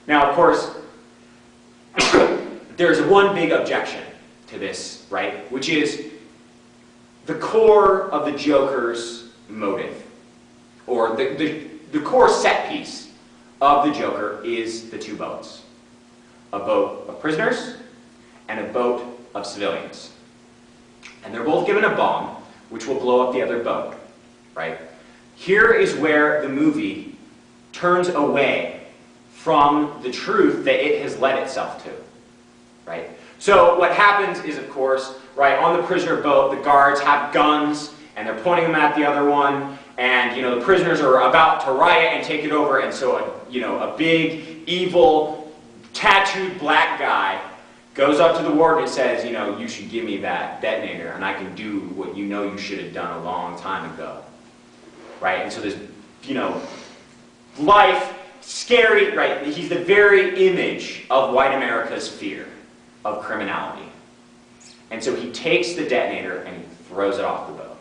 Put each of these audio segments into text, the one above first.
Now, of course, there's one big objection to this, right? Which is the core of the Joker's motive, or the core set piece of the Joker is the two boats. A boat of prisoners and a boat of civilians. And they're both given a bomb, which will blow up the other boat, right? Here is where the movie turns away from the truth that it has led itself to, right? So what happens is, of course, right, on the prisoner boat, the guards have guns, and they're pointing them at the other one, and, you know, the prisoners are about to riot and take it over, and so, a big, evil, tattooed black guy goes up to the warden and says, you know, you should give me that detonator, and I can do what you know you should have done a long time ago, right? And so there's, life, scary, right? He's the very image of white America's fear of criminality. And so he takes the detonator and he throws it off the boat.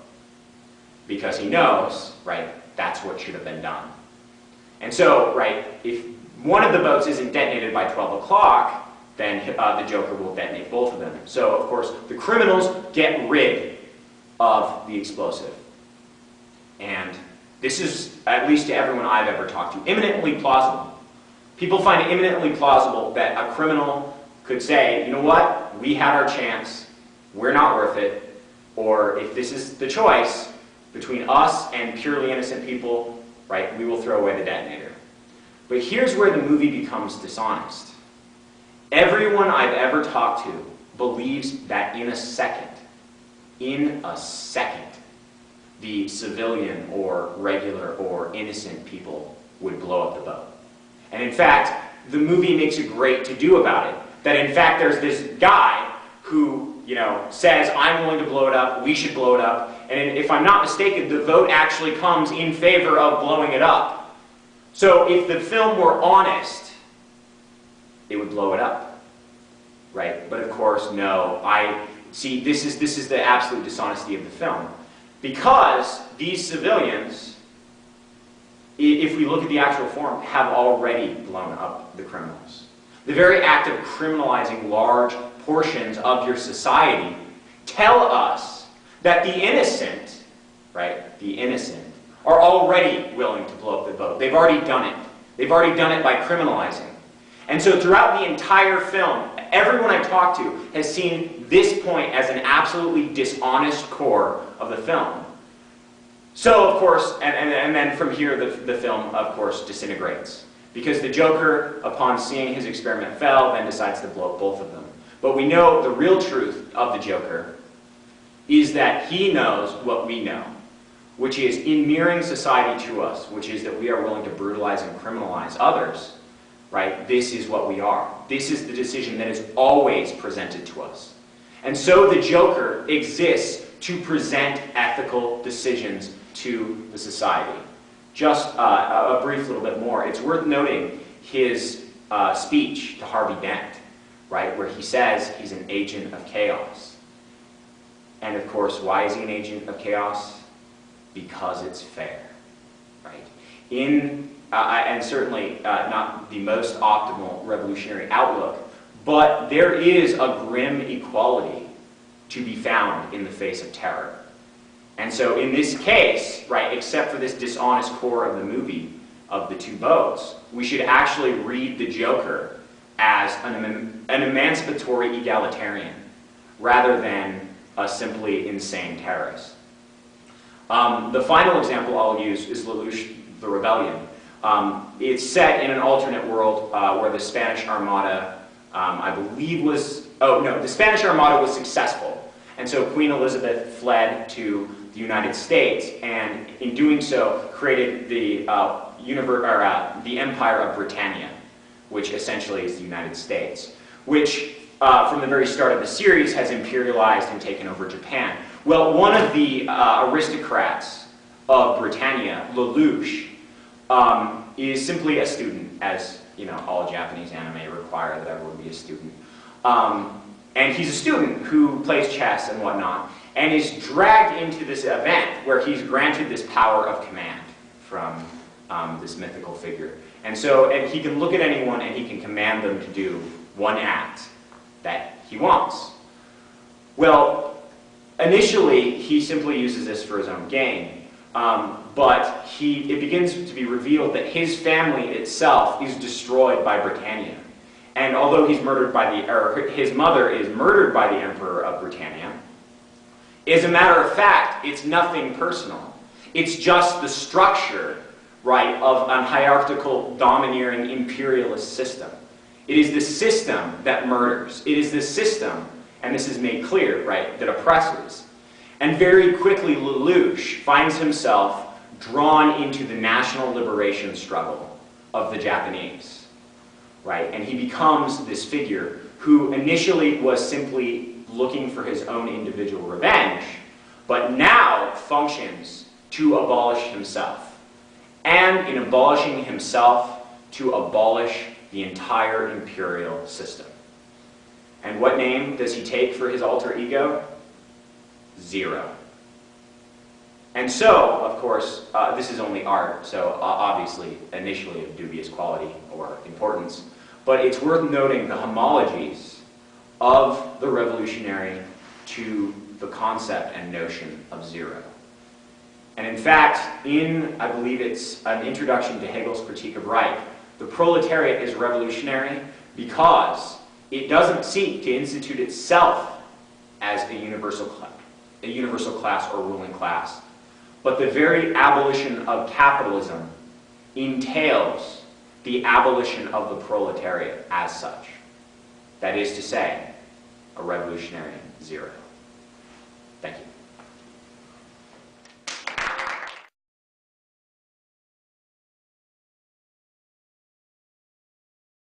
Because he knows, right, that's what should have been done. And so, right, if one of the boats isn't detonated by 12 o'clock, then the Joker will detonate both of them. So, of course, the criminals get rid of the explosive. And this is, at least to everyone I've ever talked to, eminently plausible. People find it eminently plausible that a criminal could say, you know what, we had our chance, we're not worth it, or if this is the choice between us and purely innocent people, right, we will throw away the detonator. But here's where the movie becomes dishonest. Everyone I've ever talked to believes that in a second, the civilian or regular or innocent people would blow up the boat. And in fact, the movie makes a great to-do about it. That in fact there's this guy who, says, I'm willing to blow it up, we should blow it up. And if I'm not mistaken, the vote actually comes in favor of blowing it up. So if the film were honest, it would blow it up, right? But of course, no. This is the absolute dishonesty of the film. Because these civilians, if we look at the actual form, have already blown up the criminals. The very act of criminalizing large portions of your society tell us that the innocent, right, the innocent, are already willing to blow up the boat. They've already done it. They've already done it by criminalizing. And so throughout the entire film, everyone I've talked to has seen this point as an absolutely dishonest core of the film. So, of course, and then from here, the film, of course, disintegrates. Because the Joker, upon seeing his experiment fail, then decides to blow up both of them. But we know the real truth of the Joker is that he knows what we know, which is in mirroring society to us, which is that we are willing to brutalize and criminalize others, right? This is what we are. This is the decision that is always presented to us. And so the Joker exists to present ethical decisions to the society. Just a brief little bit more. It's worth noting his speech to Harvey Dent, right, where he says he's an agent of chaos. And of course, why is he an agent of chaos? Because it's fair, right? And certainly not the most optimal revolutionary outlook, but there is a grim equality to be found in the face of terror. And so in this case, right, except for this dishonest core of the movie, of the two boats, we should actually read the Joker as an emancipatory egalitarian, rather than a simply insane terrorist. The final example I'll use is Lelouch, the Rebellion. It's set in an alternate world where the Spanish Armada, the Spanish Armada was successful. And so Queen Elizabeth fled to the United States, and in doing so, created the Empire of Britannia, which essentially is the United States, which from the very start of the series has imperialized and taken over Japan. Well, one of the aristocrats of Britannia, Lelouch, is simply a student, as all Japanese anime require that everyone be a student. And he's a student who plays chess and whatnot, and is dragged into this event where he's granted this power of command from this mythical figure. And he can look at anyone and he can command them to do one act that he wants. Well, initially, he simply uses this for his own gain, but it begins to be revealed that his family itself is destroyed by Britannia. And although his mother is murdered by the Emperor of Britannia, as a matter of fact, it's nothing personal. It's just the structure, right, of a hierarchical, domineering, imperialist system. It is the system that murders. It is the system, and this is made clear, right, that oppresses. And very quickly, Lelouch finds himself drawn into the national liberation struggle of the Japanese, right? And he becomes this figure who initially was simply looking for his own individual revenge, but now functions to abolish himself. And in abolishing himself, to abolish the entire imperial system. And what name does he take for his alter ego? Zero. And so, of course, this is only art, so obviously initially of dubious quality or importance, but it's worth noting the homologies of the revolutionary to the concept and notion of zero. And in fact, I believe it's an introduction to Hegel's Critique of Right, the proletariat is revolutionary because it doesn't seek to institute itself as a universal class or ruling class, but the very abolition of capitalism entails the abolition of the proletariat as such. That is to say, a revolutionary zero. Thank you.